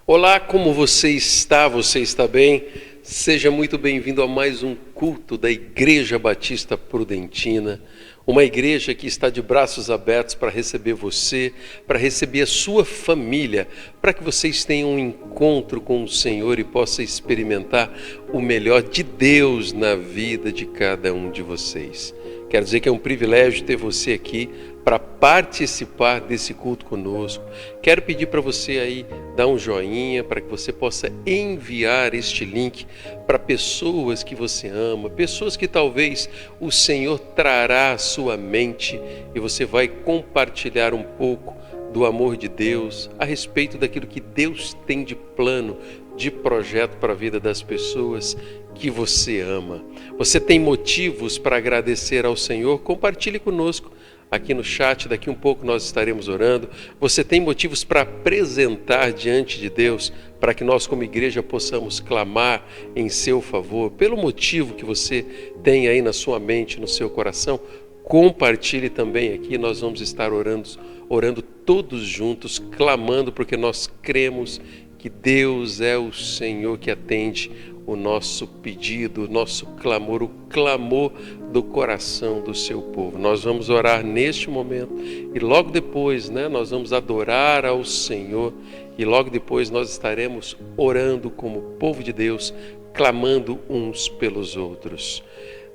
Olá, como você está? Você está bem? Seja muito bem-vindo a mais um culto da Igreja Batista Prudentina, uma igreja que está de braços abertos para receber você, para receber a sua família, para que vocês tenham um encontro com o Senhor e possam experimentar o melhor de Deus na vida de cada um de vocês. Quero dizer que é um privilégio ter você aqui para participar desse culto conosco. Quero pedir para você aí dar um joinha para que você possa enviar este link para pessoas que você ama, pessoas que talvez o Senhor trará à sua mente e você vai compartilhar um pouco do amor de Deus a respeito daquilo que Deus tem de plano, de projeto para a vida das pessoas que você ama. Você tem motivos para agradecer ao Senhor? Compartilhe conosco aqui no chat, daqui um pouco nós estaremos orando. Você tem motivos para apresentar diante de Deus, para que nós como igreja possamos clamar em seu favor, pelo motivo que você tem aí na sua mente, no seu coração? Compartilhe também aqui, nós vamos estar orando todos juntos, clamando, porque nós cremos que Deus é o Senhor que atende o nosso pedido, o nosso clamor, o clamor do coração do seu povo. Nós vamos orar neste momento e logo depois, nós vamos adorar ao Senhor e logo depois nós estaremos orando como povo de Deus, clamando uns pelos outros.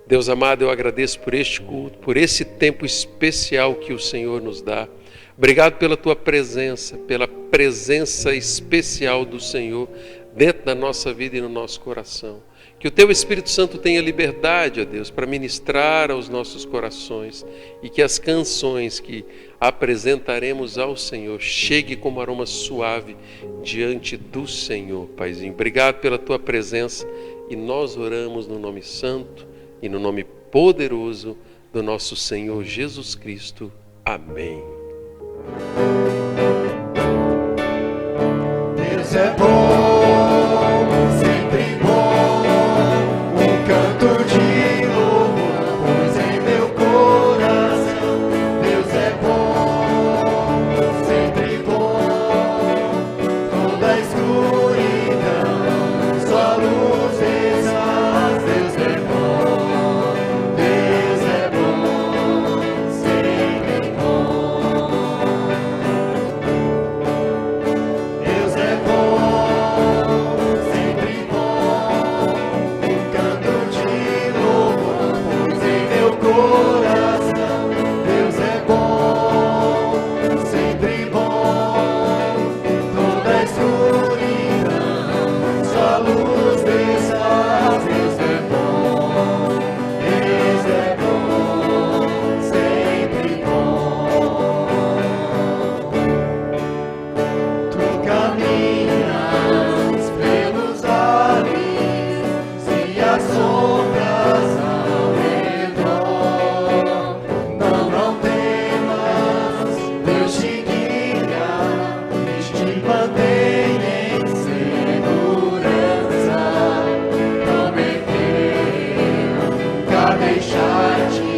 Deus amado, eu agradeço por este culto, por esse tempo especial que o Senhor nos dá. Obrigado pela tua presença, pela presença especial do Senhor dentro da nossa vida e no nosso coração. Que o teu Espírito Santo tenha liberdade, ó Deus, para ministrar aos nossos corações e que as canções que apresentaremos ao Senhor cheguem como aroma suave diante do Senhor, Paizinho. Obrigado pela tua presença e nós oramos no nome santo e no nome poderoso do nosso Senhor Jesus Cristo. Amém. Deus é bom, sempre bom, um canto de louvor pus em meu coração. Deus é bom, sempre bom, toda a escuridão, sua luz desfaz. Deus é bom, sempre bom. Deus é bom, sempre bom, um canto de louvor pus em meu coração. Deus é bom, sempre bom, toda a escuridão, sua luz desfaz. Deus é bom, sempre bom. Tu caminhas pelos vales e as sombras ao redor. Não temas, Deus te guia e te mantém em segurança. Prometeu nunca deixar-te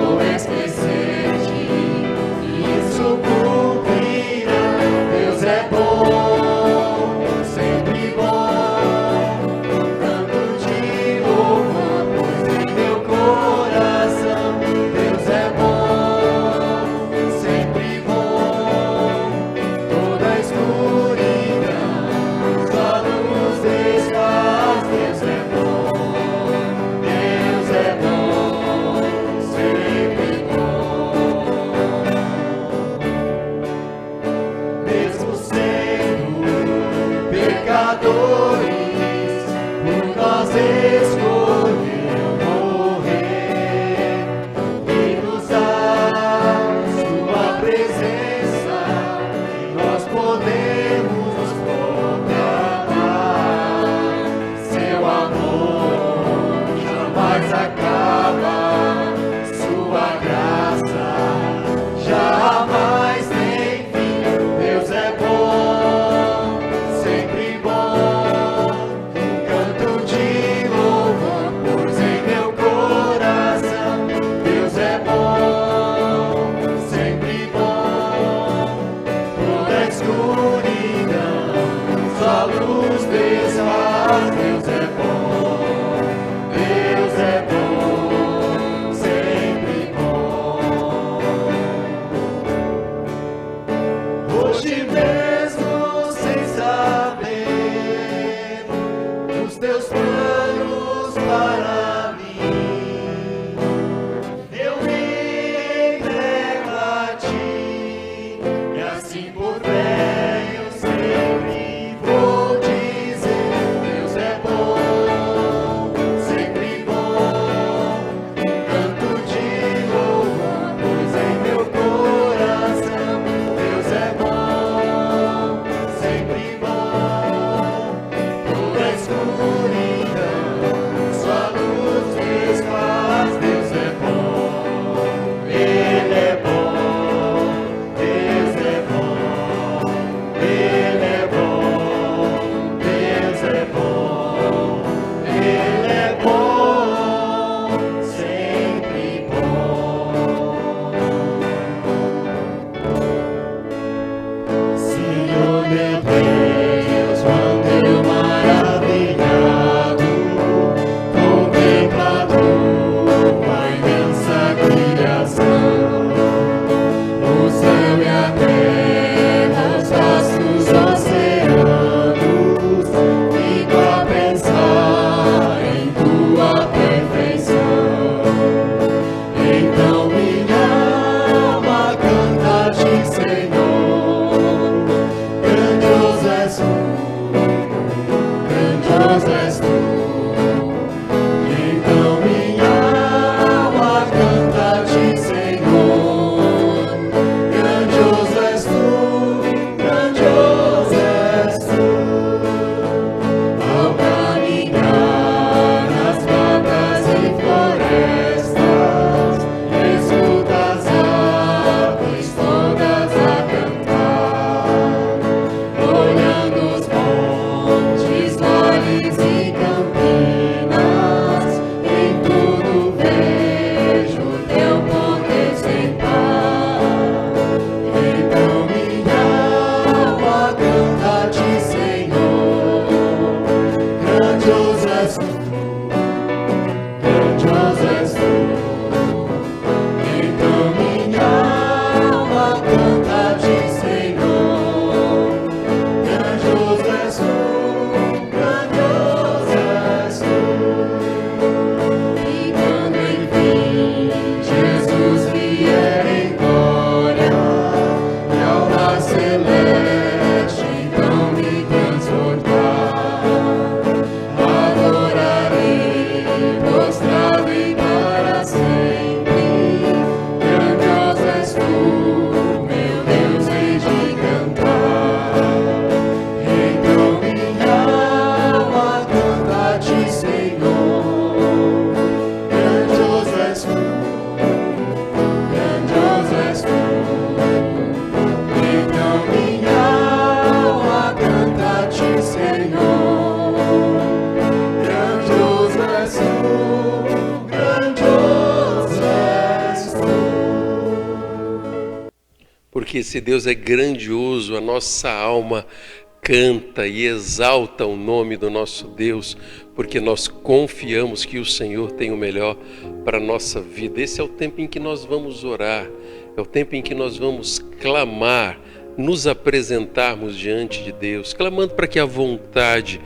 ou esquecer-te, isso cumprirá. Deus é bom, sempre bom, um canto de louvor pus em meu coração. Deus é bom, sempre bom, toda a escuridão, sua luz desfaz. Deus é bom, sempre bom. Mesmo sendo pecadores, por nós escolheu morrer e nos dar sua presença, e nós podemos proclamar seu amor jamais acaba, sua graça jamais tem fim. Deus é bom, sempre bom, um canto de louvor pus em meu coração. Deus é bom, sempre bom, toda a escuridão, sua luz desfaz. Deus é bom, sempre bom. Hoje mesmo, sem saber os teus planos para mim, eu me entrego a ti, e assim por fé eu sempre vou dizer: Deus é bom, sempre bom. Canto de louvor, pois em meu coração Deus é bom, sempre bom. Toda a escuridão, sua luz desfaz. Deus é bom, Ele é bom, Deus é bom, Ele é bom, Deus é bom, Ele é bom, sempre bom. Senhor meu Deus, quando eu maravilhado contemplado a imensa criação, o céu e a terra, os vastos oceanos, fico a pensar em tua perfeição. Então minha alma canta a ti, Senhor. Grandioso és tu, grandioso és tu. Então minha alma canta a ti, Senhor. Grandioso és tu, grandioso és tu. Ao caminhar nas matas e florestas, escuta as aves todas a cantar. Olhando os montes, vales e campinas, em tudo vejo teu poder sem par. Então minha alma canta a ti, Senhor. Grandioso és tu, grandioso és tu. Então minha alma canta a ti, Senhor. Grandioso és tu, grandioso és tu. E quando enfim Jesus vier em glória, e ao lar celeste então me transportar, adorarei prostrado e para sempre. Grandioso és tu, meu Deus, hei de cantar. Então minha alma canta a ti, Senhor. Grandioso és tu, grandioso és tu. Então minha alma canta a ti, Senhor. Grandioso és tu, grandioso és tu. Porque se Deus é grandioso, a nossa alma canta e exalta o nome do nosso Deus, porque nós confiamos que o Senhor tem o melhor para a nossa vida. Esse é o tempo em que nós vamos orar, é o tempo em que nós vamos clamar, nos apresentarmos diante de Deus, clamando para que a vontade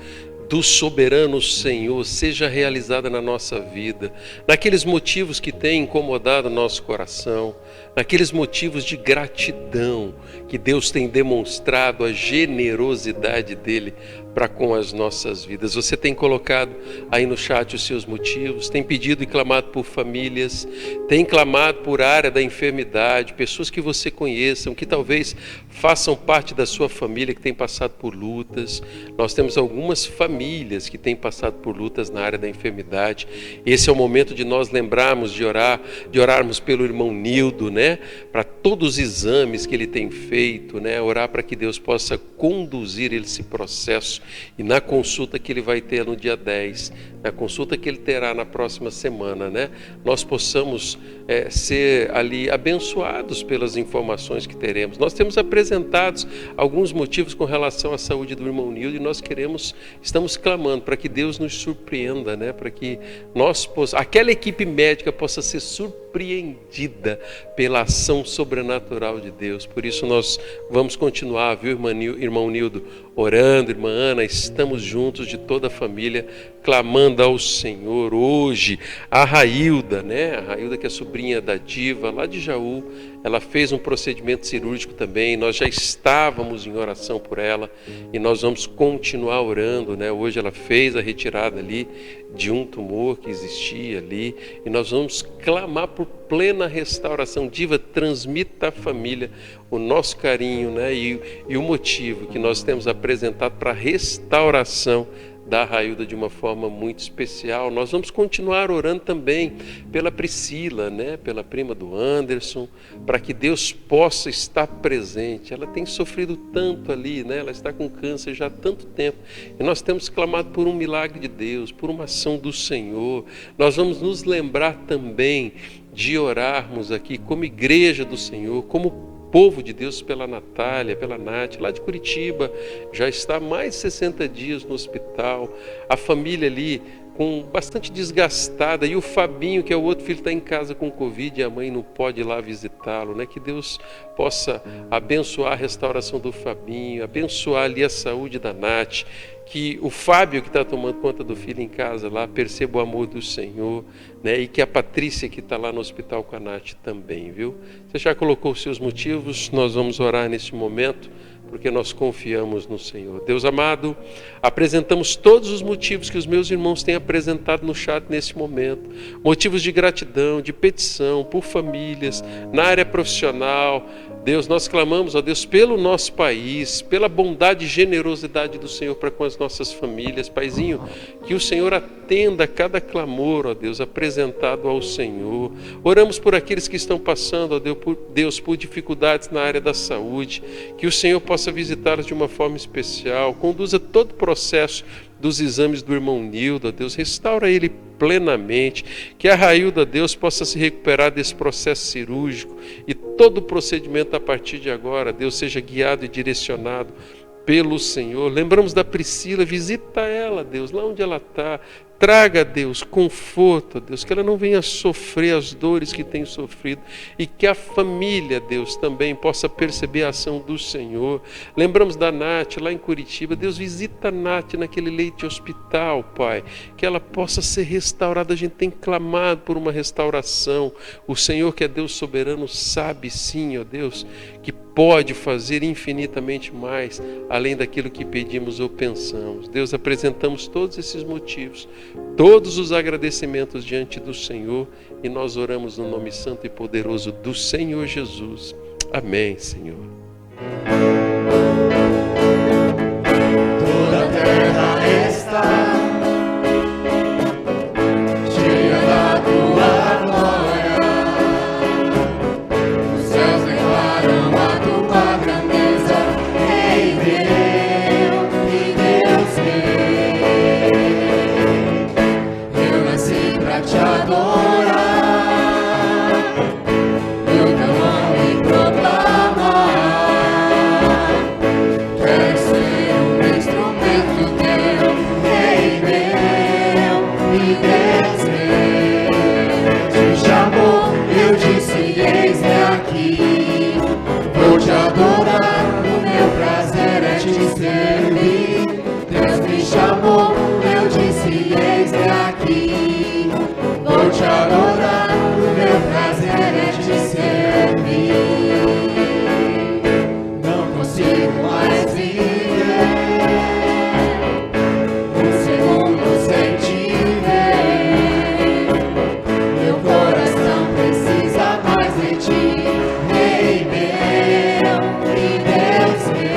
do soberano Senhor seja realizada na nossa vida, naqueles motivos que têm incomodado o nosso coração, naqueles motivos de gratidão que Deus tem demonstrado a generosidade dele para com as nossas vidas. Você tem colocado aí no chat os seus motivos, tem pedido e clamado por famílias, tem clamado por área da enfermidade, pessoas que você conheçam, que talvez façam parte da sua família, que tem passado por lutas. Nós temos algumas famílias que têm passado por lutas na área da enfermidade. Esse é o momento de nós lembrarmos de orar, de orarmos pelo irmão Nildo, né? Para todos os exames que ele tem feito, né? Orar para que Deus possa conduzir esse processo E na consulta que ele vai ter no dia 10, na consulta que ele terá na próxima semana, né, nós possamos ser ali abençoados pelas informações que teremos. Nós temos apresentados alguns motivos com relação à saúde do irmão Nildo e nós estamos clamando para que Deus nos surpreenda, né, para que aquela equipe médica possa ser surpreendida pela ação sobrenatural de Deus. Por isso nós vamos continuar, viu, irmão Nildo, orando, irmã Ana, estamos juntos de toda a família, clamando ao Senhor. Hoje, a Railda, né? A Railda, que é sobrinha da Diva, lá de Jaú, ela fez um procedimento cirúrgico também, nós já estávamos em oração por ela e nós vamos continuar orando, né? Hoje ela fez a retirada ali de um tumor que existia ali e nós vamos clamar por plena restauração. Diva, transmita à família o nosso carinho, né? E o motivo que nós temos apresentado para a restauração da Railda de uma forma muito especial. Nós vamos continuar orando também pela Priscila, né? Pela prima do Anderson, para que Deus possa estar presente. Ela tem sofrido tanto ali, né? Ela está com câncer já há tanto tempo e nós temos clamado por um milagre de Deus, por uma ação do Senhor. Nós vamos nos lembrar também de orarmos aqui como igreja do Senhor, como povo de Deus, pela Natália, pela Nath, lá de Curitiba, já está há mais de 60 dias no hospital, a família ali com bastante desgastada, e o Fabinho, que é o outro filho, está em casa com Covid e a mãe não pode ir lá visitá-lo, né? Que Deus possa abençoar a restauração do Fabinho, abençoar ali a saúde da Nath, que o Fábio, que está tomando conta do filho em casa lá, perceba o amor do Senhor, né? E que a Patrícia, que está lá no hospital com a Nath também, viu? Você já colocou os seus motivos, nós vamos orar neste momento, porque nós confiamos no Senhor. Deus amado, apresentamos todos os motivos que os meus irmãos têm apresentado no chat nesse momento, motivos de gratidão, de petição, por famílias, na área profissional. Deus, nós clamamos, ó Deus, pelo nosso país, pela bondade e generosidade do Senhor para com as nossas famílias. Paizinho, que o Senhor atenda a cada clamor, ó Deus, apresentado ao Senhor. Oramos por aqueles que estão passando, ó Deus, por dificuldades na área da saúde, que o Senhor possa visitá-los de uma forma especial, conduza todo o processo dos exames do irmão Nildo, ó Deus, restaura ele plenamente, que a Railda, Deus, possa se recuperar desse processo cirúrgico e todo o procedimento a partir de agora, Deus, seja guiado e direcionado pelo Senhor. Lembramos da Priscila, visita ela, Deus, lá onde ela está. Traga, Deus, conforto, Deus, que ela não venha sofrer as dores que tem sofrido e que a família, Deus, também possa perceber a ação do Senhor. Lembramos da Nath, lá em Curitiba. Deus, visita a Nath naquele leito de hospital, Pai, que ela possa ser restaurada. A gente tem clamado por uma restauração. O Senhor, que é Deus soberano, sabe sim, ó Deus, que pode fazer infinitamente mais, além daquilo que pedimos ou pensamos. Deus, apresentamos todos esses motivos, todos os agradecimentos diante do Senhor, e nós oramos no nome santo e poderoso do Senhor Jesus. Amém, Senhor. Toda a terra está cheia da tua glória, os céus declaram a tua grandeza, Rei meu e Deus meu. Eu nasci pra te adorar, eu teu nome proclamar. Quero ser um instrumento teu, Rei meu e Deus meu. Te chamou, eu disse, eis-me aqui. Vou te adorar, o meu prazer é te servir. Deus me chamou, eu disse, eis-me aqui. Vou te adorar, o meu prazer é te servir. Não consigo mais viver um segundo sem te ver. Meu coração precisa mais de ti, Rei meu e Deus meu.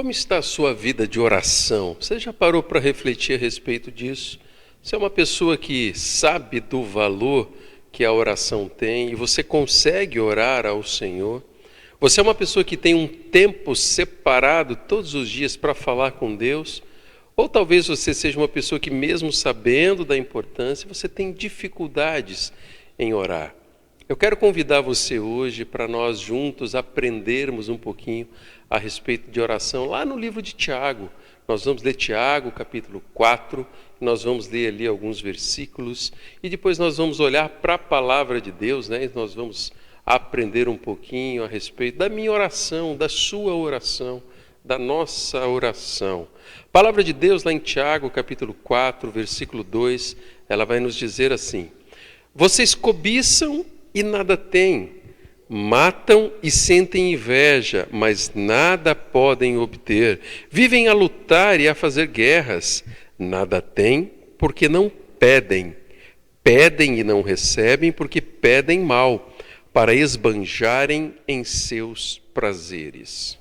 Como está a sua vida de oração? Você já parou para refletir a respeito disso? Você é uma pessoa que sabe do valor que a oração tem e você consegue orar ao Senhor? Você é uma pessoa que tem um tempo separado todos os dias para falar com Deus? Ou talvez você seja uma pessoa que, mesmo sabendo da importância, você tem dificuldades em orar? Eu quero convidar você hoje para nós juntos aprendermos um pouquinho a respeito de oração lá no livro de Tiago. Nós vamos ler Tiago, capítulo 4, nós vamos ler ali alguns versículos e depois nós vamos olhar para a palavra de Deus, né? E nós vamos aprender um pouquinho a respeito da minha oração, da sua oração, da nossa oração. A palavra de Deus lá em Tiago, capítulo 4, versículo 2, ela vai nos dizer assim: vocês cobiçam e nada têm, matam e sentem inveja, mas nada podem obter. Vivem a lutar e a fazer guerras, nada têm porque não pedem. Pedem e não recebem porque pedem mal, para esbanjarem em seus prazeres.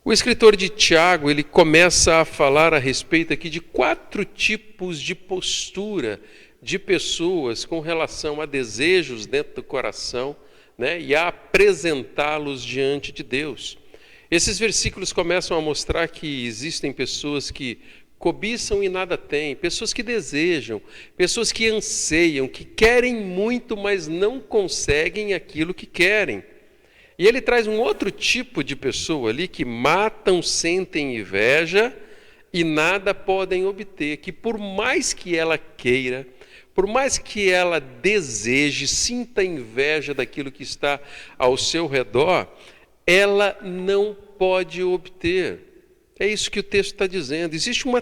O escritor de Tiago, ele começa a falar a respeito aqui de 4 tipos de postura de pessoas com relação a desejos dentro do coração, né, e a apresentá-los diante de Deus. Esses versículos começam a mostrar que existem pessoas que cobiçam e nada têm, pessoas que desejam, pessoas que anseiam, que querem muito, mas não conseguem aquilo que querem. E ele traz um outro tipo de pessoa ali que matam, sentem inveja e nada podem obter, que por mais que ela queira, por mais que ela deseje, sinta inveja daquilo que está ao seu redor, ela não pode obter. É isso que o texto está dizendo. Existe um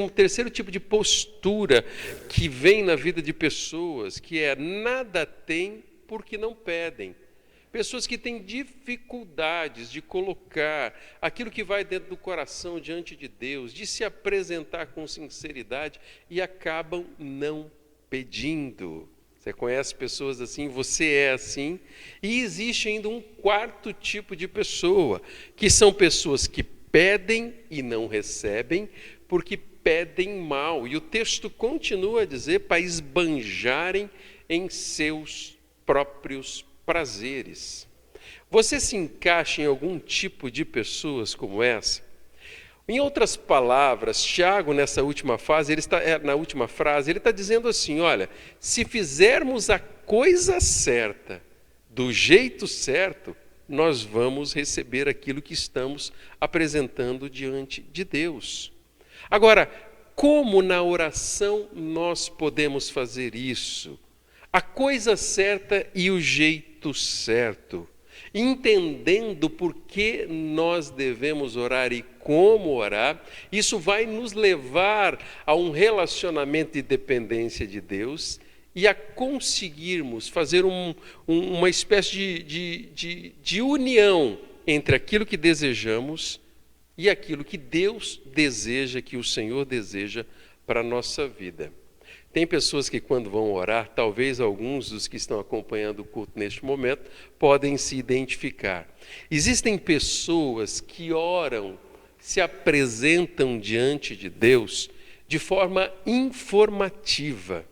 terceiro tipo de postura que vem na vida de pessoas, que é nada tem porque não pedem. Pessoas que têm dificuldades de colocar aquilo que vai dentro do coração diante de Deus, de se apresentar com sinceridade e acabam não pedindo. Você conhece pessoas assim, você é assim. E existe ainda um 4º tipo de pessoa, que são pessoas que pedem e não recebem, porque pedem mal. E o texto continua a dizer para esbanjarem em seus próprios prazeres. Você se encaixa em algum tipo de pessoas como essa? Em outras palavras, Tiago, na última frase, ele está dizendo assim: olha, se fizermos a coisa certa, do jeito certo, nós vamos receber aquilo que estamos apresentando diante de Deus. Agora, como na oração nós podemos fazer isso? A coisa certa e o jeito certo, entendendo por que nós devemos orar e como orar, isso vai nos levar a um relacionamento de dependência de Deus e a conseguirmos fazer uma espécie de união entre aquilo que desejamos e aquilo que Deus deseja, que o Senhor deseja para a nossa vida. Tem pessoas que, quando vão orar, talvez alguns dos que estão acompanhando o culto neste momento podem se identificar. Existem pessoas que oram, se apresentam diante de Deus de forma informativa.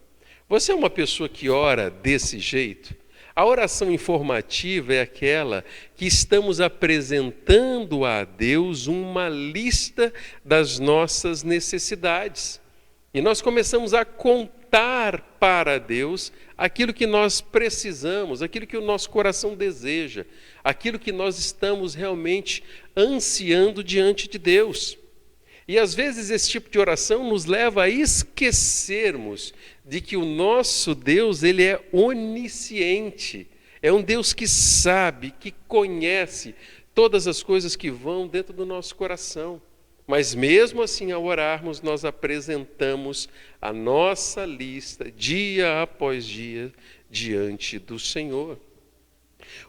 Você é uma pessoa que ora desse jeito? A oração informativa é aquela que estamos apresentando a Deus uma lista das nossas necessidades. E nós começamos a contar para Deus aquilo que nós precisamos, aquilo que o nosso coração deseja, aquilo que nós estamos realmente ansiando diante de Deus. E às vezes esse tipo de oração nos leva a esquecermos de que o nosso Deus, ele é onisciente, é um Deus que sabe, que conhece todas as coisas que vão dentro do nosso coração. Mas mesmo assim, ao orarmos, nós apresentamos a nossa lista, dia após dia, diante do Senhor.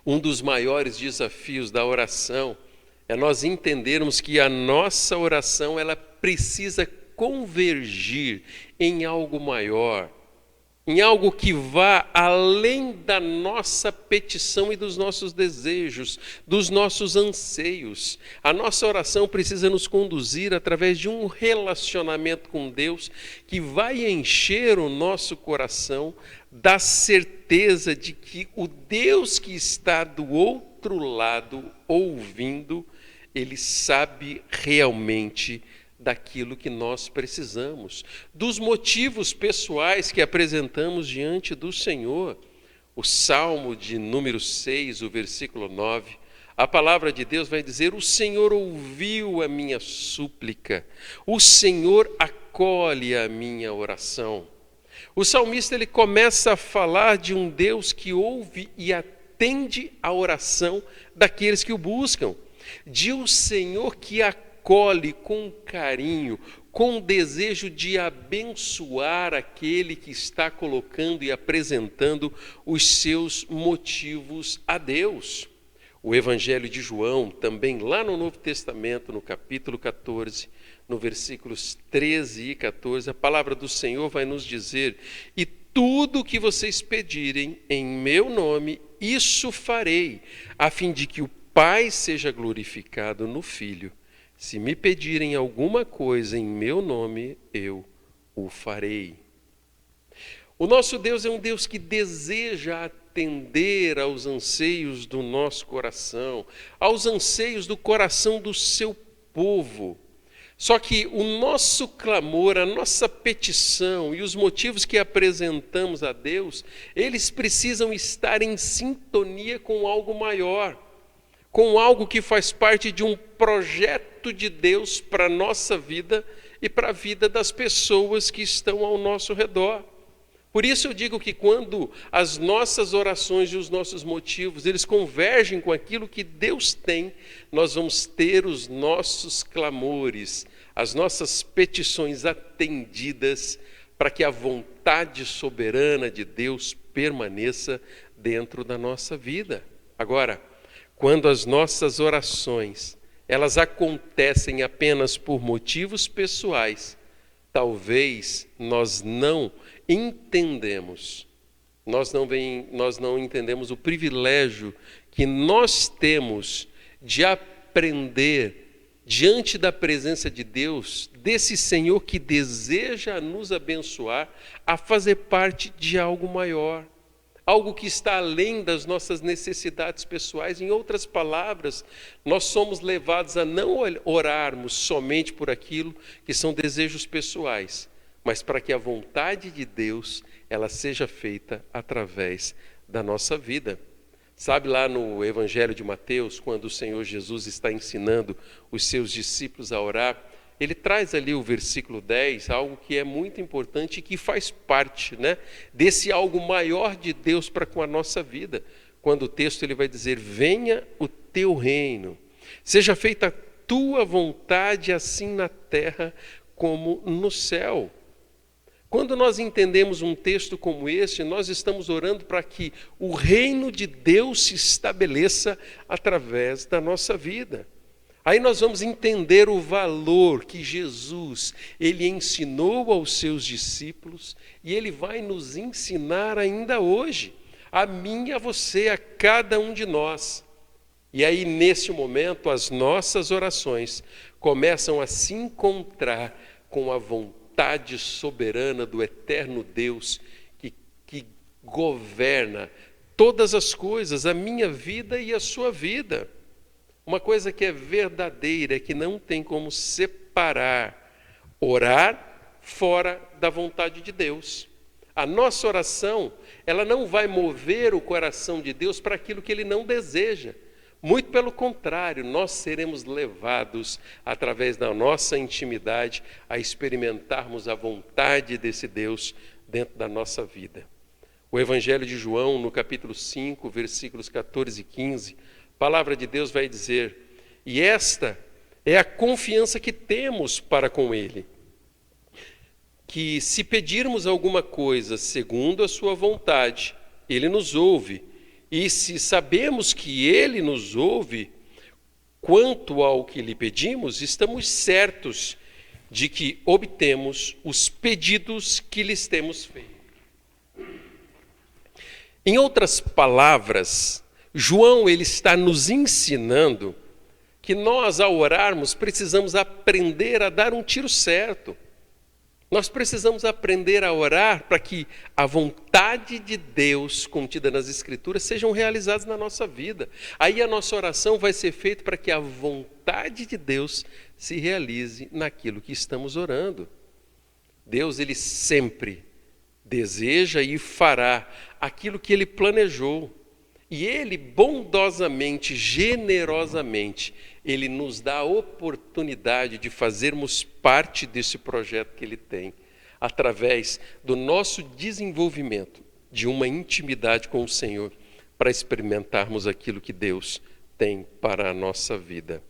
Um dos maiores desafios da oração é nós entendermos que a nossa oração ela precisa convergir em algo maior, em algo que vá além da nossa petição e dos nossos desejos, dos nossos anseios. A nossa oração precisa nos conduzir através de um relacionamento com Deus que vai encher o nosso coração da certeza de que o Deus que está do outro lado ouvindo, Ele sabe realmente daquilo que nós precisamos, dos motivos pessoais que apresentamos diante do Senhor. O Salmo de número 6, o versículo 9, a palavra de Deus vai dizer: o Senhor ouviu a minha súplica, o Senhor acolhe a minha oração. O salmista ele começa a falar de um Deus que ouve e atende a oração daqueles que o buscam, de um Senhor que acolhe com carinho, com desejo de abençoar aquele que está colocando e apresentando os seus motivos a Deus. O Evangelho de João, também lá no Novo Testamento, no capítulo 14, no versículos 13 e 14, a palavra do Senhor vai nos dizer: e tudo o que vocês pedirem em meu nome, isso farei, a fim de que o Pai seja glorificado no Filho. Se me pedirem alguma coisa em meu nome, eu o farei. O nosso Deus é um Deus que deseja atender aos anseios do nosso coração, aos anseios do coração do seu povo. Só que o nosso clamor, a nossa petição e os motivos que apresentamos a Deus, eles precisam estar em sintonia com algo maior, com algo que faz parte de um projeto de Deus para a nossa vida e para a vida das pessoas que estão ao nosso redor. Por isso eu digo que quando as nossas orações e os nossos motivos, eles convergem com aquilo que Deus tem, nós vamos ter os nossos clamores, as nossas petições atendidas, para que a vontade soberana de Deus permaneça dentro da nossa vida. Agora, quando as nossas orações, elas acontecem apenas por motivos pessoais, talvez nós não entendemos o privilégio que nós temos de aprender diante da presença de Deus, desse Senhor que deseja nos abençoar, a fazer parte de algo maior, algo que está além das nossas necessidades pessoais. Em outras palavras, nós somos levados a não orarmos somente por aquilo que são desejos pessoais, mas para que a vontade de Deus ela seja feita através da nossa vida. Sabe lá no Evangelho de Mateus, quando o Senhor Jesus está ensinando os seus discípulos a orar, ele traz ali o versículo 10, algo que é muito importante e que faz parte, desse algo maior de Deus para com a nossa vida. Quando o texto ele vai dizer: venha o teu reino, seja feita a tua vontade assim na terra como no céu. Quando nós entendemos um texto como este, nós estamos orando para que o reino de Deus se estabeleça através da nossa vida. Aí nós vamos entender o valor que Jesus, ele ensinou aos seus discípulos e ele vai nos ensinar ainda hoje, a mim e a você, a cada um de nós. E aí, nesse momento, as nossas orações começam a se encontrar com a vontade soberana do eterno Deus que governa todas as coisas, a minha vida e a sua vida. Uma coisa que é verdadeira, que não tem como separar orar fora da vontade de Deus. A nossa oração, ela não vai mover o coração de Deus para aquilo que Ele não deseja. Muito pelo contrário, nós seremos levados, através da nossa intimidade, a experimentarmos a vontade desse Deus dentro da nossa vida. O Evangelho de João, no capítulo 5, versículos 14 e 15, a palavra de Deus vai dizer: e esta é a confiança que temos para com Ele, que se pedirmos alguma coisa segundo a sua vontade, Ele nos ouve. E se sabemos que Ele nos ouve, quanto ao que lhe pedimos, estamos certos de que obtemos os pedidos que lhes temos feito. Em outras palavras, João ele está nos ensinando que nós, ao orarmos, precisamos aprender a dar um tiro certo. Nós precisamos aprender a orar para que a vontade de Deus contida nas Escrituras sejam realizadas na nossa vida. Aí a nossa oração vai ser feita para que a vontade de Deus se realize naquilo que estamos orando. Deus, ele sempre deseja e fará aquilo que ele planejou. E ele, bondosamente, generosamente, ele nos dá a oportunidade de fazermos parte desse projeto que ele tem, através do nosso desenvolvimento de uma intimidade com o Senhor, para experimentarmos aquilo que Deus tem para a nossa vida.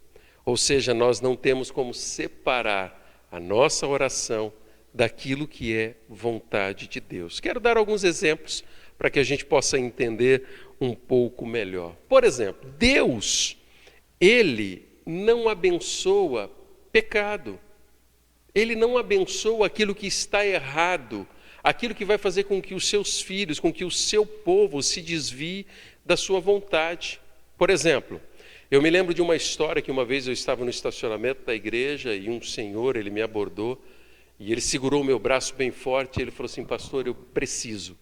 Ou seja, nós não temos como separar a nossa oração daquilo que é vontade de Deus. Quero dar alguns exemplos para que a gente possa entender um pouco melhor. Por exemplo, Deus, ele não abençoa pecado. Ele não abençoa aquilo que está errado, aquilo que vai fazer com que os seus filhos, com que o seu povo se desvie da sua vontade. Por exemplo, eu me lembro de uma história que uma vez eu estava no estacionamento da igreja e um senhor, ele me abordou e ele segurou o meu braço bem forte e ele falou assim: pastor, eu preciso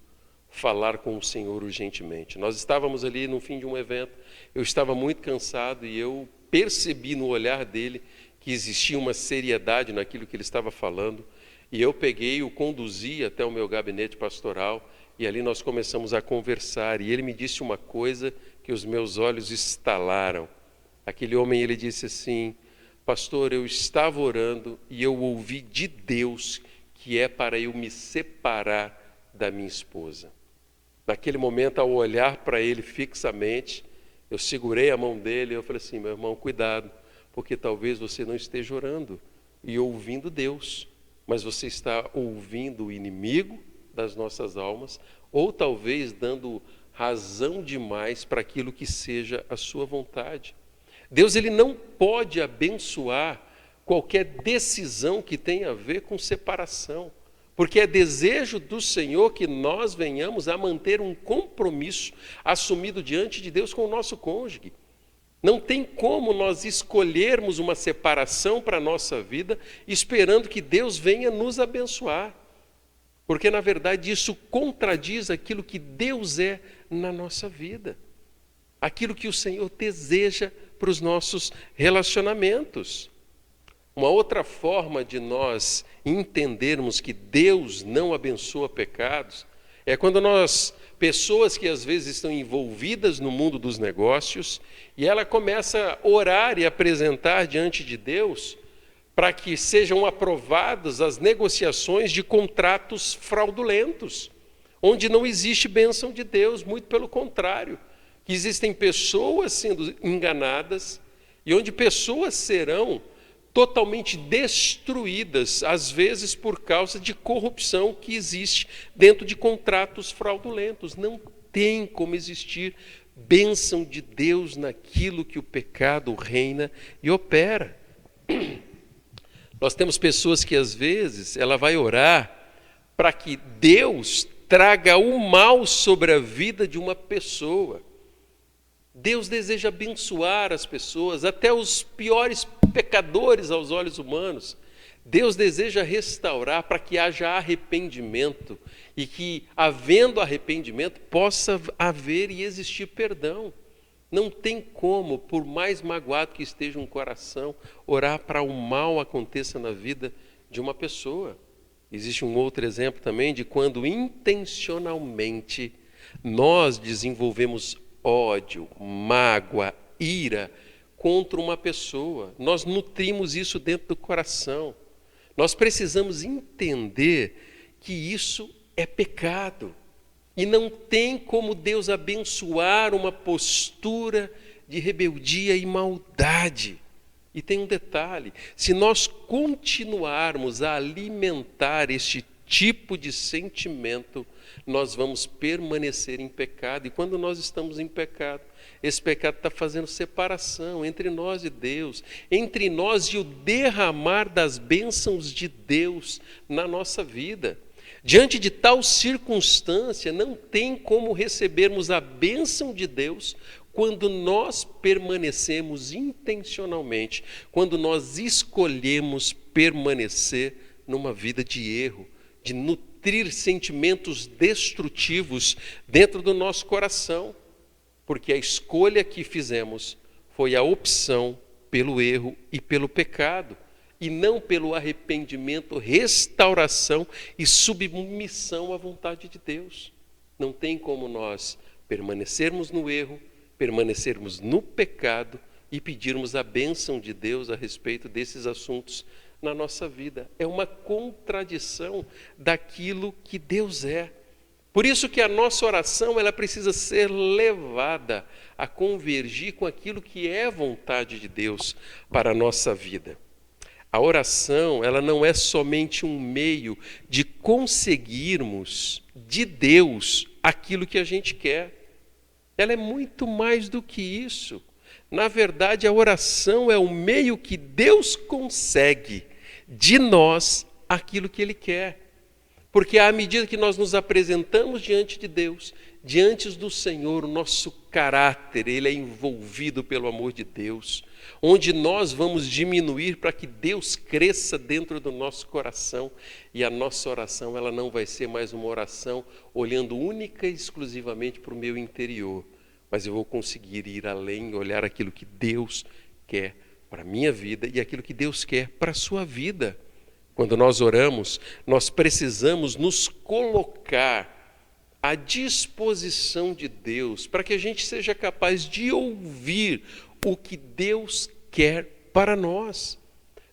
falar com o Senhor urgentemente. Nós estávamos ali no fim de um evento, eu estava muito cansado e eu percebi no olhar dele que existia uma seriedade naquilo que ele estava falando, e eu peguei, o conduzi até o meu gabinete pastoral, e ali nós começamos a conversar, e ele me disse uma coisa que os meus olhos estalaram. Aquele homem, ele disse assim: pastor, eu estava orando e eu ouvi de Deus que é para eu me separar da minha esposa. Naquele momento, ao olhar para ele fixamente, eu segurei a mão dele e eu falei assim: meu irmão, cuidado, porque talvez você não esteja orando e ouvindo Deus, mas você está ouvindo o inimigo das nossas almas, ou talvez dando razão demais para aquilo que seja a sua vontade. Deus, ele não pode abençoar qualquer decisão que tenha a ver com separação, porque é desejo do Senhor que nós venhamos a manter um compromisso assumido diante de Deus com o nosso cônjuge. Não tem como nós escolhermos uma separação para a nossa vida esperando que Deus venha nos abençoar, porque na verdade isso contradiz aquilo que Deus é na nossa vida, aquilo que o Senhor deseja para os nossos relacionamentos. Uma outra forma de nós entendermos que Deus não abençoa pecados é quando pessoas que às vezes estão envolvidas no mundo dos negócios, e ela começa a orar e apresentar diante de Deus para que sejam aprovadas as negociações de contratos fraudulentos, onde não existe bênção de Deus, muito pelo contrário, que existem pessoas sendo enganadas e onde pessoas serão totalmente destruídas, às vezes por causa de corrupção que existe dentro de contratos fraudulentos. Não tem como existir bênção de Deus naquilo que o pecado reina e opera. Nós temos pessoas que às vezes ela vai orar para que Deus traga o mal sobre a vida de uma pessoa. Deus deseja abençoar as pessoas, até os piores pecadores aos olhos humanos. Deus deseja restaurar para que haja arrependimento e que, havendo arrependimento, possa haver e existir perdão. Não tem como, por mais magoado que esteja um coração, orar para o mal aconteça na vida de uma pessoa. Existe um outro exemplo também de quando intencionalmente nós desenvolvemos ódio, mágoa, ira contra uma pessoa. Nós nutrimos isso dentro do coração. Nós precisamos entender que isso é pecado. E não tem como Deus abençoar uma postura de rebeldia e maldade. E tem um detalhe: se nós continuarmos a alimentar este tipo de sentimento, nós vamos permanecer em pecado. E quando nós estamos em pecado, esse pecado está fazendo separação entre nós e Deus, entre nós e o derramar das bênçãos de Deus na nossa vida. Diante de tal circunstância, não tem como recebermos a bênção de Deus quando nós permanecemos intencionalmente, quando nós escolhemos permanecer numa vida de erro, de nutrir sentimentos destrutivos dentro do nosso coração, porque a escolha que fizemos foi a opção pelo erro e pelo pecado, e não pelo arrependimento, restauração e submissão à vontade de Deus. Não tem como nós permanecermos no erro, permanecermos no pecado e pedirmos a bênção de Deus a respeito desses assuntos na nossa vida. É uma contradição daquilo que Deus é. Por isso que a nossa oração ela precisa ser levada a convergir com aquilo que é vontade de Deus para a nossa vida. A oração, ela não é somente um meio de conseguirmos de Deus aquilo que a gente quer. Ela é muito mais do que isso. Na verdade, a oração é o meio que Deus consegue de nós aquilo que Ele quer. Porque à medida que nós nos apresentamos diante de Deus, diante do Senhor, o nosso caráter, ele é envolvido pelo amor de Deus, onde nós vamos diminuir para que Deus cresça dentro do nosso coração, e a nossa oração ela não vai ser mais uma oração olhando única e exclusivamente para o meu interior, mas eu vou conseguir ir além, olhar aquilo que Deus quer para a minha vida e aquilo que Deus quer para a sua vida. Quando nós oramos, nós precisamos nos colocar à disposição de Deus para que a gente seja capaz de ouvir o que Deus quer para nós.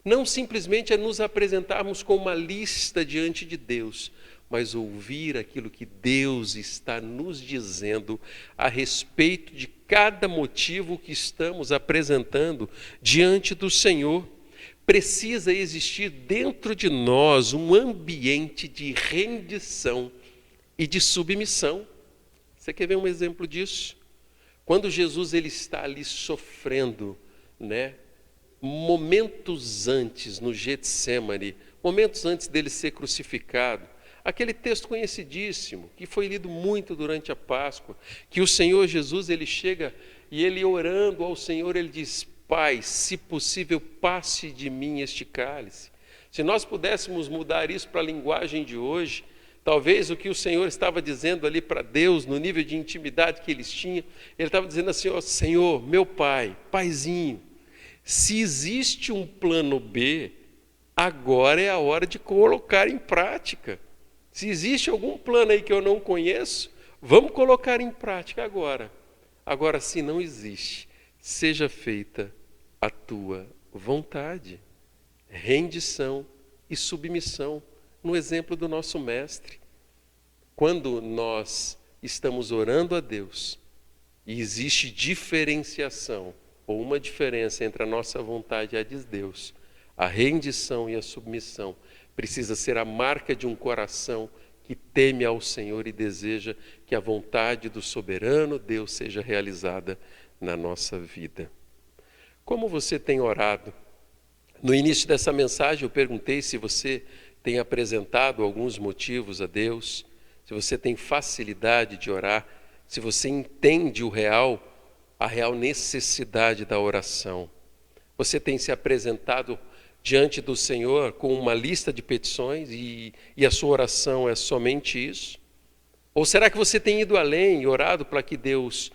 Não simplesmente é nos apresentarmos com uma lista diante de Deus, mas ouvir aquilo que Deus está nos dizendo a respeito de cada motivo que estamos apresentando diante do Senhor. Precisa existir dentro de nós um ambiente de rendição e de submissão. Você quer ver um exemplo disso? Quando Jesus ele está ali sofrendo, momentos antes no Getsêmani, momentos antes dele ser crucificado, aquele texto conhecidíssimo, que foi lido muito durante a Páscoa, que o Senhor Jesus ele chega e ele orando ao Senhor, ele diz: Pai, se possível, passe de mim este cálice. Se nós pudéssemos mudar isso para a linguagem de hoje, talvez o que o Senhor estava dizendo ali para Deus, no nível de intimidade que eles tinham, ele estava dizendo assim: ó, Senhor, meu Pai, Paizinho, se existe um plano B, agora é a hora de colocar em prática. Se existe algum plano aí que eu não conheço, vamos colocar em prática agora. Agora, se não existe, seja feita a tua vontade. Rendição e submissão, no exemplo do nosso mestre. Quando nós estamos orando a Deus e existe diferenciação, ou uma diferença entre a nossa vontade e a de Deus, a rendição e a submissão precisa ser a marca de um coração que teme ao Senhor e deseja que a vontade do soberano Deus seja realizada na nossa vida. Como você tem orado? No início dessa mensagem eu perguntei se você tem apresentado alguns motivos a Deus, se você tem facilidade de orar, se você entende a real necessidade da oração. Você tem se apresentado diante do Senhor com uma lista de petições e a sua oração é somente isso? Ou será que você tem ido além e orado para que Deus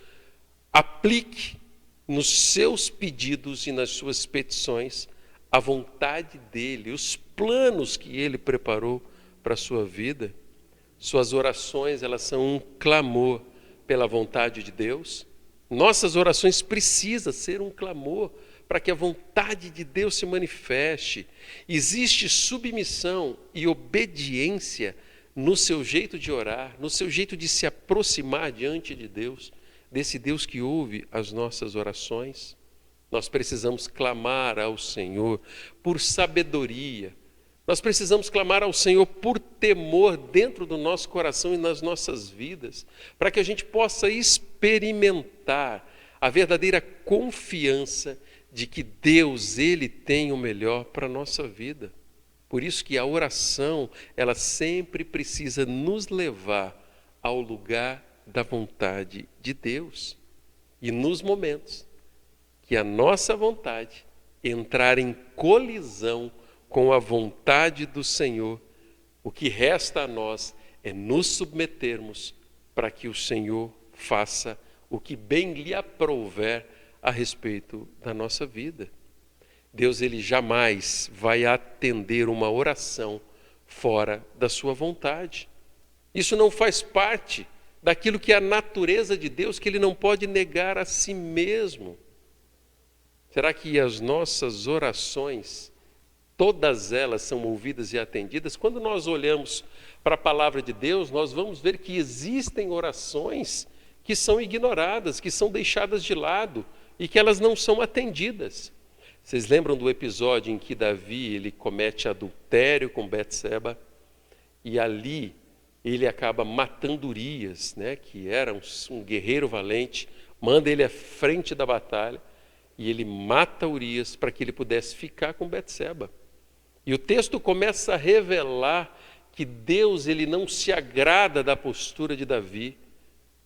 aplique nos seus pedidos e nas suas petições a vontade dEle, os planos que Ele preparou para a sua vida? Suas orações, elas são um clamor pela vontade de Deus? Nossas orações precisam ser um clamor para que a vontade de Deus se manifeste. Existe submissão e obediência no seu jeito de orar, no seu jeito de se aproximar diante de Deus, desse Deus que ouve as nossas orações. Nós precisamos clamar ao Senhor por sabedoria. Nós precisamos clamar ao Senhor por temor dentro do nosso coração e nas nossas vidas, para que a gente possa experimentar a verdadeira confiança de que Deus, Ele tem o melhor para a nossa vida. Por isso que a oração, ela sempre precisa nos levar ao lugar da vontade de Deus. E nos momentos que a nossa vontade entrar em colisão com a vontade do Senhor, o que resta a nós é nos submetermos para que o Senhor faça o que bem lhe aprouver a respeito da nossa vida. Deus, ele jamais vai atender uma oração fora da sua vontade. Isso não faz parte daquilo que é a natureza de Deus, que ele não pode negar a si mesmo. Será que as nossas orações, todas elas são ouvidas e atendidas? Quando nós olhamos para a palavra de Deus, nós vamos ver que existem orações que são ignoradas, que são deixadas de lado e que elas não são atendidas. Vocês lembram do episódio em que Davi ele comete adultério com Betseba e ali ele acaba matando Urias, né, que era um guerreiro valente, manda ele à frente da batalha e ele mata Urias para que ele pudesse ficar com Betseba. E o texto começa a revelar que Deus ele não se agrada da postura de Davi,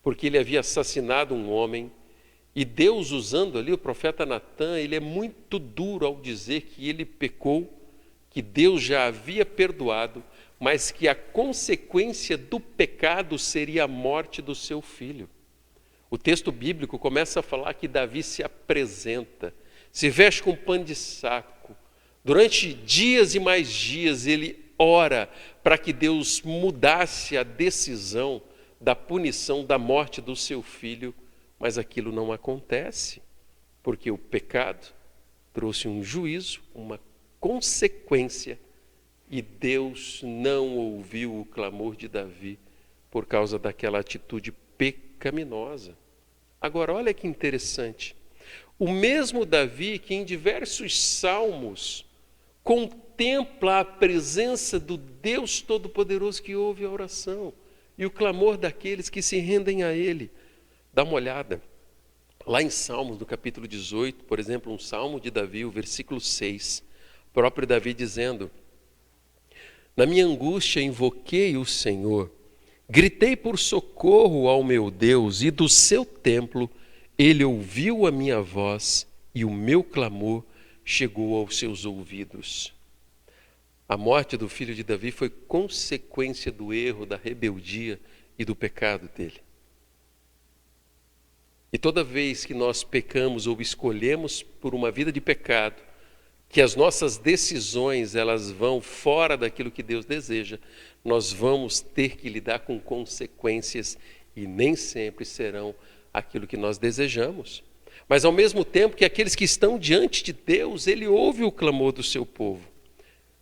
porque ele havia assassinado um homem. E Deus, usando ali o profeta Natã, ele é muito duro ao dizer que ele pecou, que Deus já havia perdoado, mas que a consequência do pecado seria a morte do seu filho. O texto bíblico começa a falar que Davi se apresenta, se veste com pano de saco. Durante dias e mais dias ele ora para que Deus mudasse a decisão da punição da morte do seu filho. Mas aquilo não acontece, porque o pecado trouxe um juízo, uma consequência, e Deus não ouviu o clamor de Davi por causa daquela atitude pecaminosa. Agora, olha que interessante. O mesmo Davi que em diversos salmos contempla a presença do Deus Todo-Poderoso que ouve a oração e o clamor daqueles que se rendem a Ele. Dá uma olhada, lá em Salmos, no capítulo 18, por exemplo, um salmo de Davi, o versículo 6, próprio Davi dizendo: na minha angústia invoquei o Senhor, gritei por socorro ao meu Deus, e do seu templo ele ouviu a minha voz, e o meu clamor chegou aos seus ouvidos. A morte do filho de Davi foi consequência do erro, da rebeldia e do pecado dele. E toda vez que nós pecamos ou escolhemos por uma vida de pecado, que as nossas decisões elas vão fora daquilo que Deus deseja, nós vamos ter que lidar com consequências e nem sempre serão aquilo que nós desejamos. Mas ao mesmo tempo que aqueles que estão diante de Deus, Ele ouve o clamor do seu povo.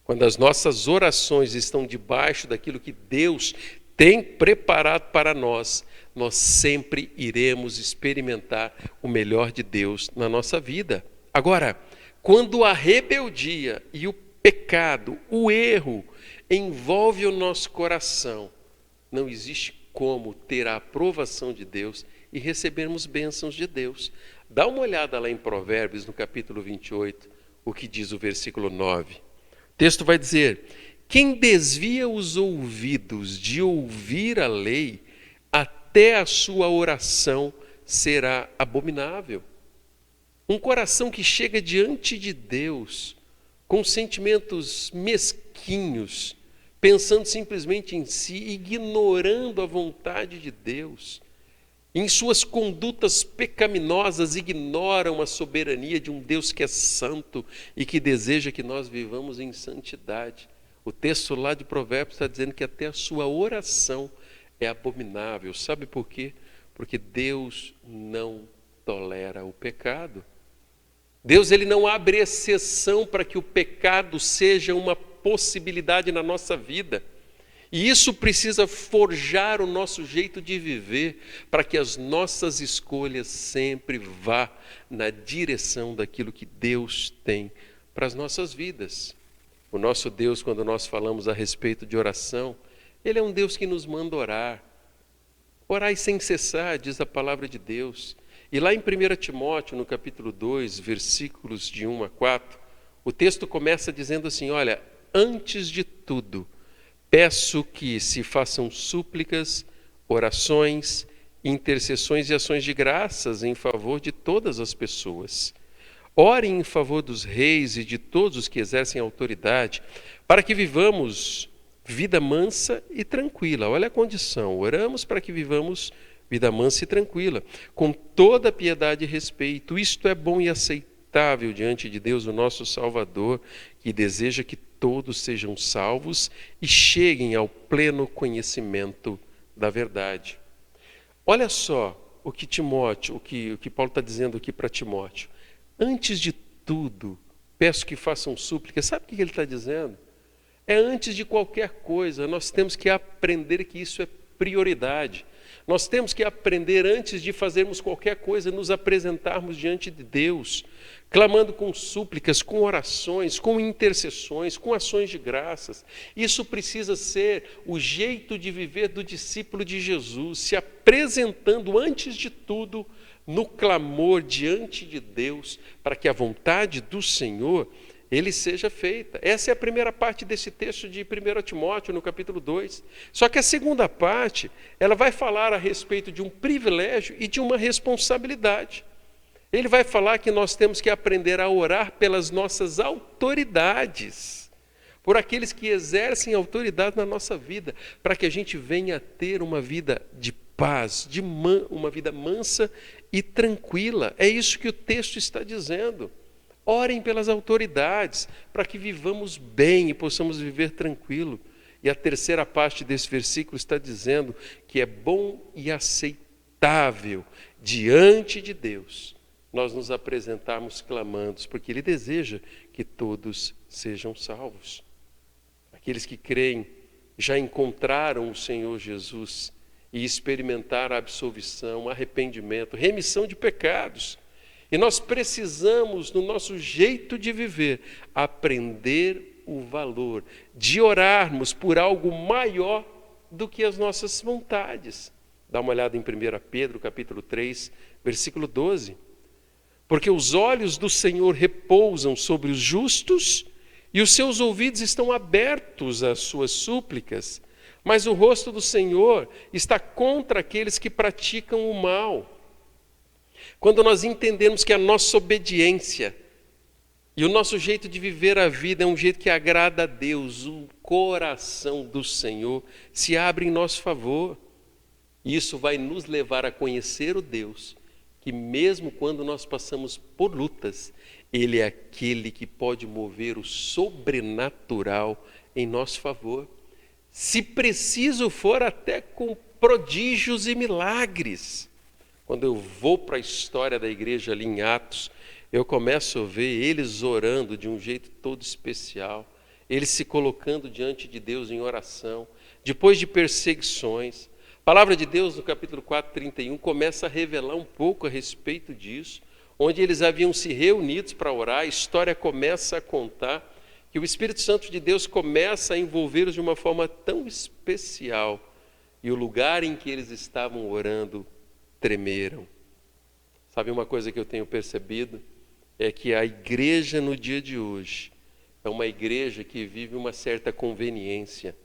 Quando as nossas orações estão debaixo daquilo que Deus tem preparado para nós, nós sempre iremos experimentar o melhor de Deus na nossa vida. Agora, quando a rebeldia e o pecado, o erro, envolve o nosso coração, não existe como ter a aprovação de Deus e recebermos bênçãos de Deus. Dá uma olhada lá em Provérbios, no capítulo 28, o que diz o versículo 9. O texto vai dizer: quem desvia os ouvidos de ouvir a lei, até a sua oração será abominável. Um coração que chega diante de Deus com sentimentos mesquinhos, pensando simplesmente em si, ignorando a vontade de Deus, em suas condutas pecaminosas ignoram a soberania de um Deus que é santo e que deseja que nós vivamos em santidade. O texto lá de Provérbios está dizendo que até a sua oração é abominável. Sabe por quê? Porque Deus não tolera o pecado. Deus ele não abre exceção para que o pecado seja uma possibilidade na nossa vida. E isso precisa forjar o nosso jeito de viver para que as nossas escolhas sempre vá na direção daquilo que Deus tem para as nossas vidas. O nosso Deus, quando nós falamos a respeito de oração, Ele é um Deus que nos manda orar. Orai sem cessar, diz a palavra de Deus. E lá em 1 Timóteo, no capítulo 2, versículos de 1 a 4, o texto começa dizendo assim: olha, antes de tudo, peço que se façam súplicas, orações, intercessões e ações de graças em favor de todas as pessoas. Orem em favor dos reis e de todos os que exercem autoridade, para que vivamos vida mansa e tranquila. Olha a condição. Oramos para que vivamos vida mansa e tranquila, com toda piedade e respeito. Isto é bom e aceitável diante de Deus, o nosso Salvador, que deseja que todos sejam salvos e cheguem ao pleno conhecimento da verdade. Olha só o que Timóteo, o que Paulo está dizendo aqui para Timóteo. Antes de tudo, peço que façam súplicas. Sabe o que ele está dizendo? É antes de qualquer coisa, nós temos que aprender que isso é prioridade. Nós temos que aprender, antes de fazermos qualquer coisa, nos apresentarmos diante de Deus, clamando com súplicas, com orações, com intercessões, com ações de graças. Isso precisa ser o jeito de viver do discípulo de Jesus, se apresentando antes de tudo no clamor diante de Deus, para que a vontade do Senhor ele seja feita. Essa é a primeira parte desse texto de 1 Timóteo, no capítulo 2. Só que a segunda parte, ela vai falar a respeito de um privilégio e de uma responsabilidade. Ele vai falar que nós temos que aprender a orar pelas nossas autoridades, por aqueles que exercem autoridade na nossa vida, para que a gente venha a ter uma vida de paz, uma vida mansa e tranquila. É isso que o texto está dizendo. Orem pelas autoridades, para que vivamos bem e possamos viver tranquilo. E a terceira parte desse versículo está dizendo que é bom e aceitável diante de Deus nós nos apresentarmos clamando, porque Ele deseja que todos sejam salvos. Aqueles que creem já encontraram o Senhor Jesus e experimentaram a absolvição, arrependimento, remissão de pecados. E nós precisamos, no nosso jeito de viver, aprender o valor de orarmos por algo maior do que as nossas vontades. Dá uma olhada em 1 Pedro, capítulo 3, versículo 12. Porque os olhos do Senhor repousam sobre os justos e os seus ouvidos estão abertos às suas súplicas, mas o rosto do Senhor está contra aqueles que praticam o mal. Quando nós entendemos que a nossa obediência e o nosso jeito de viver a vida é um jeito que agrada a Deus, o coração do Senhor se abre em nosso favor. E isso vai nos levar a conhecer o Deus que, mesmo quando nós passamos por lutas, Ele é aquele que pode mover o sobrenatural em nosso favor. Se preciso for, até com prodígios e milagres. Quando eu vou para a história da igreja ali em Atos, eu começo a ver eles orando de um jeito todo especial, eles se colocando diante de Deus em oração, depois de perseguições. A palavra de Deus, no capítulo 4, 31, começa a revelar um pouco a respeito disso, onde eles haviam se reunidos para orar. A história começa a contar que o Espírito Santo de Deus começa a envolvê-los de uma forma tão especial, e o lugar em que eles estavam orando tremeram. Sabe uma coisa que eu tenho percebido? É que a igreja no dia de hoje é uma igreja que vive uma certa conveniência.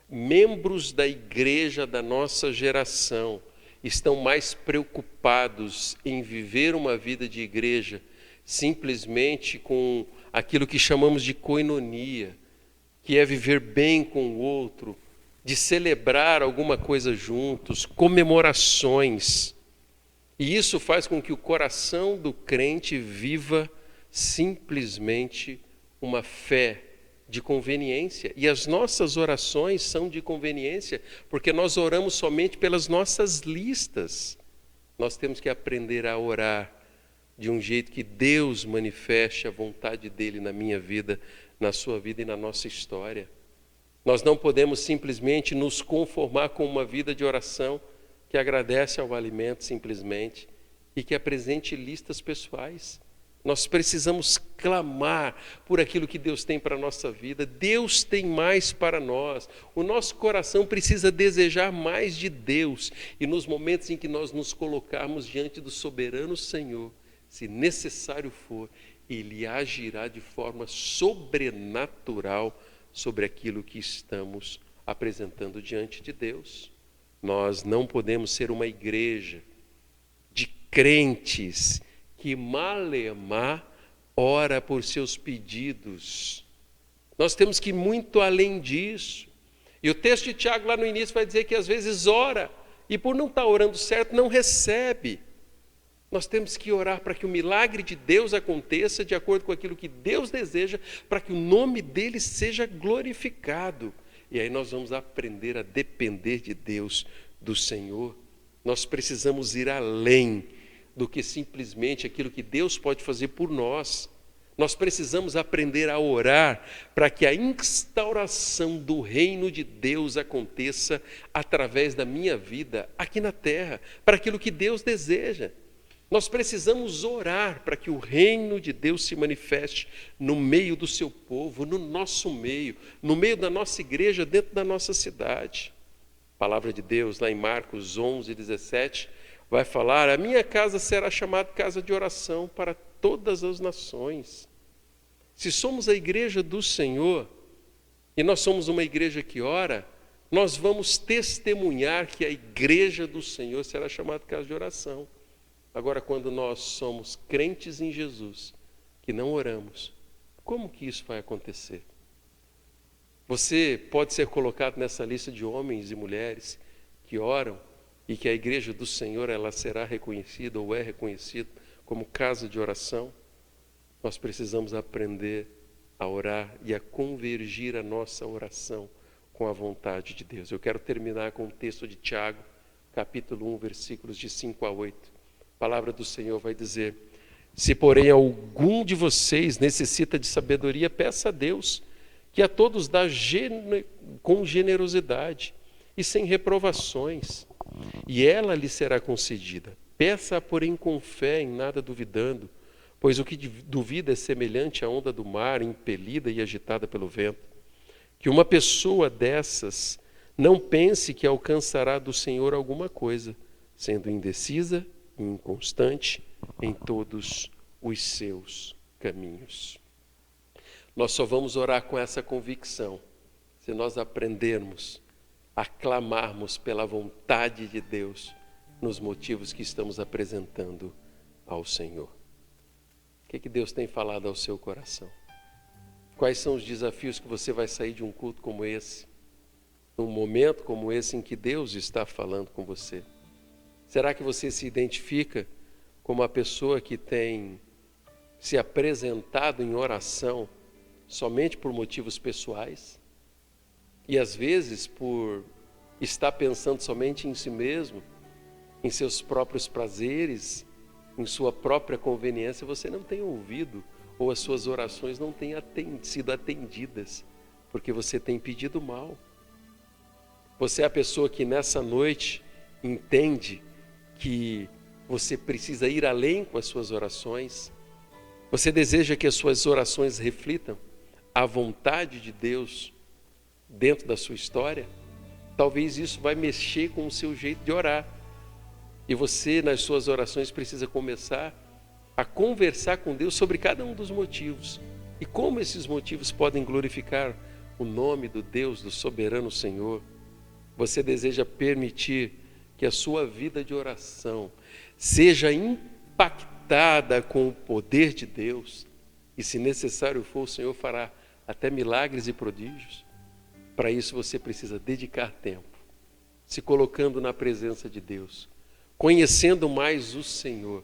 Membros da igreja da nossa geração estão mais preocupados em viver uma vida de igreja simplesmente com aquilo que chamamos de koinonia, que é viver bem com o outro, de celebrar alguma coisa juntos, comemorações. E isso faz com que o coração do crente viva simplesmente uma fé de conveniência. E as nossas orações são de conveniência, porque nós oramos somente pelas nossas listas. Nós temos que aprender a orar de um jeito que Deus manifeste a vontade dele na minha vida, na sua vida e na nossa história. Nós não podemos simplesmente nos conformar com uma vida de oração que agradece ao alimento simplesmente e que apresente listas pessoais. Nós precisamos clamar por aquilo que Deus tem para a nossa vida. Deus tem mais para nós. O nosso coração precisa desejar mais de Deus. E nos momentos em que nós nos colocarmos diante do soberano Senhor, se necessário for, Ele agirá de forma sobrenatural sobre aquilo que estamos apresentando diante de Deus. Nós não podemos ser uma igreja de crentes que malemar ora por seus pedidos. Nós temos que ir muito além disso. E o texto de Tiago lá no início vai dizer que às vezes ora e por não estar orando certo não recebe. Nós temos que orar para que o milagre de Deus aconteça de acordo com aquilo que Deus deseja, para que o nome dele seja glorificado. E aí nós vamos aprender a depender de Deus, do Senhor. Nós precisamos ir além do que simplesmente aquilo que Deus pode fazer por nós. Nós precisamos aprender a orar para que a instauração do reino de Deus aconteça através da minha vida aqui na terra, para aquilo que Deus deseja. Nós precisamos orar para que o reino de Deus se manifeste no meio do seu povo, no nosso meio, no meio da nossa igreja, dentro da nossa cidade. A palavra de Deus, lá em Marcos 11:17, vai falar: a minha casa será chamada casa de oração para todas as nações. Se somos a igreja do Senhor, e nós somos uma igreja que ora, nós vamos testemunhar que a igreja do Senhor será chamada casa de oração. Agora, quando nós somos crentes em Jesus, que não oramos, como que isso vai acontecer? Você pode ser colocado nessa lista de homens e mulheres que oram e que a igreja do Senhor ela será reconhecida ou é reconhecida como casa de oração. Nós precisamos aprender a orar e a convergir a nossa oração com a vontade de Deus. Eu quero terminar com o texto de Tiago, capítulo 1, versículos de 5 a 8. A palavra do Senhor vai dizer: se porém algum de vocês necessita de sabedoria, peça a Deus, que a todos dá com generosidade e sem reprovações, e ela lhe será concedida. Peça, porém, com fé, em nada duvidando, pois o que duvida é semelhante à onda do mar, impelida e agitada pelo vento. Que uma pessoa dessas não pense que alcançará do Senhor alguma coisa, sendo indecisa e inconstante em todos os seus caminhos. Nós só vamos orar com essa convicção se nós aprendermos a clamarmos pela vontade de Deus nos motivos que estamos apresentando ao Senhor. O que Deus tem falado ao seu coração? Quais são os desafios que você vai sair de um culto como esse, num momento como esse em que Deus está falando com você? Será que você se identifica como a pessoa que tem se apresentado em oração somente por motivos pessoais? E às vezes por estar pensando somente em si mesmo, em seus próprios prazeres, em sua própria conveniência, você não tem ouvido, ou as suas orações não têm sido atendidas, porque você tem pedido mal. Você é a pessoa que nessa noite entende que você precisa ir além com as suas orações. Você deseja que as suas orações reflitam a vontade de Deus dentro da sua história? Talvez isso vai mexer com o seu jeito de orar. E você, nas suas orações, precisa começar a conversar com Deus sobre cada um dos motivos. E como esses motivos podem glorificar o nome do Deus, do soberano Senhor. Você deseja permitir que a sua vida de oração seja impactada com o poder de Deus. E se necessário for, o Senhor fará até milagres e prodígios. Para isso você precisa dedicar tempo, se colocando na presença de Deus, conhecendo mais o Senhor.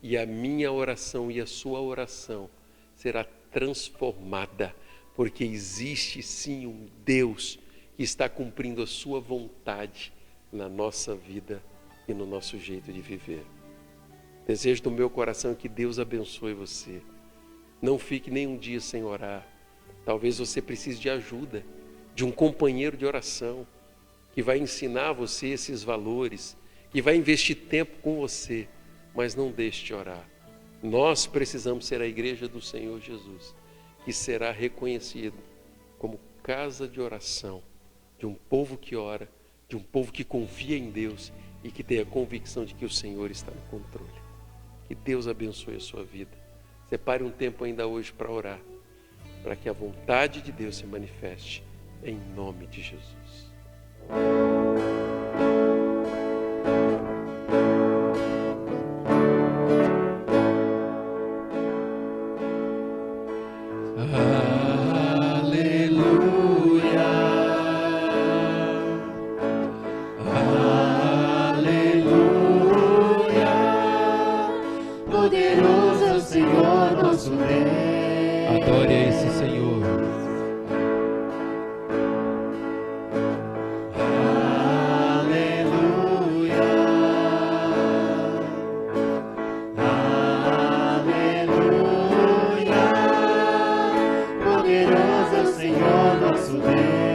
E a minha oração e a sua oração será transformada, porque existe sim um Deus que está cumprindo a sua vontade na nossa vida e no nosso jeito de viver. Desejo do meu coração que Deus abençoe você. Não fique nem um dia sem orar. Talvez você precise de ajuda, de um companheiro de oração, que vai ensinar você esses valores, que vai investir tempo com você, mas não deixe de orar. Nós precisamos ser a igreja do Senhor Jesus, que será reconhecido como casa de oração, de um povo que ora, de um povo que confia em Deus e que tem a convicção de que o Senhor está no controle. Que Deus abençoe a sua vida. Separe um tempo ainda hoje para orar, para que a vontade de Deus se manifeste, em nome de Jesus. Adore a esse Senhor. Aleluia. Aleluia. Poderoso é o Senhor nosso Deus.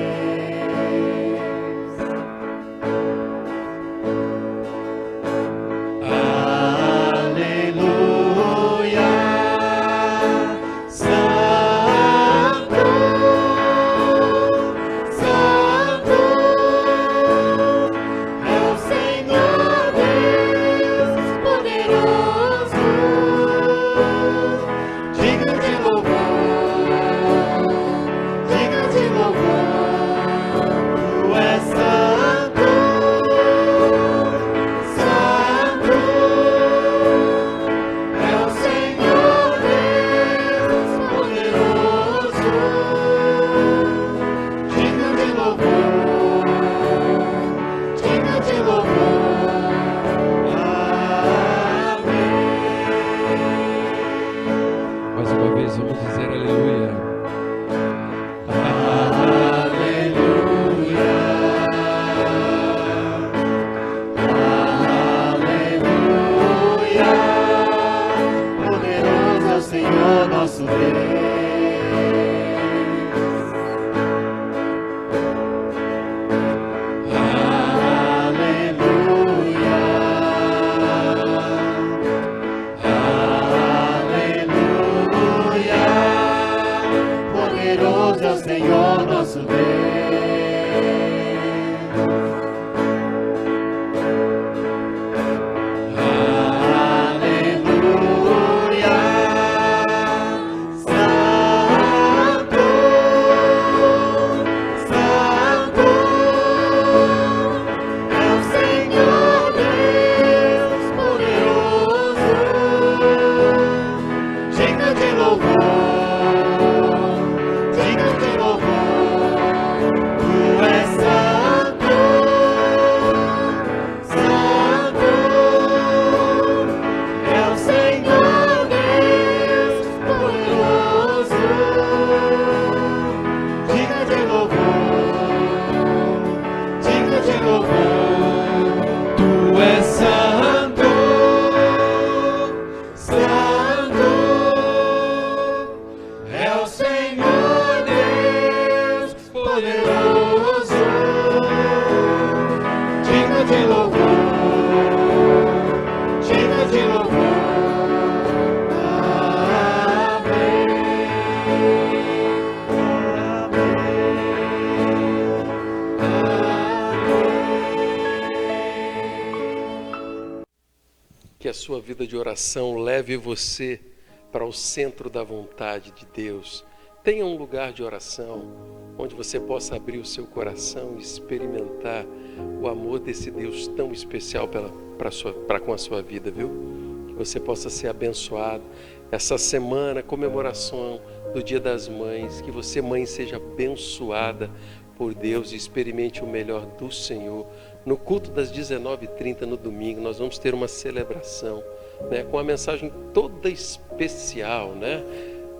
Que a sua vida de oração leve você para o centro da vontade de Deus. Tenha um lugar de oração onde você possa abrir o seu coração e experimentar o amor desse Deus tão especial para com a sua vida, viu? Que você possa ser abençoado. Essa semana, comemoração do Dia das Mães, que você, mãe, seja abençoada por Deus e experimente o melhor do Senhor. No culto das 19h30 no domingo, nós vamos ter uma celebração, né, com uma mensagem toda especial, né?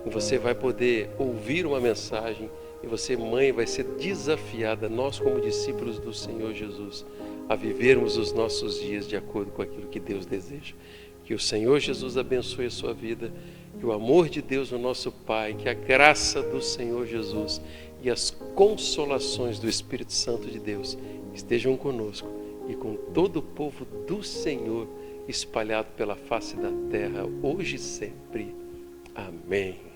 E você vai poder ouvir uma mensagem e você, mãe, vai ser desafiada, nós como discípulos do Senhor Jesus, a vivermos os nossos dias de acordo com aquilo que Deus deseja. Que o Senhor Jesus abençoe a sua vida, que o amor de Deus, o nosso Pai, que a graça do Senhor Jesus e as consolações do Espírito Santo de Deus estejam conosco e com todo o povo do Senhor espalhado pela face da terra, hoje e sempre. Amém.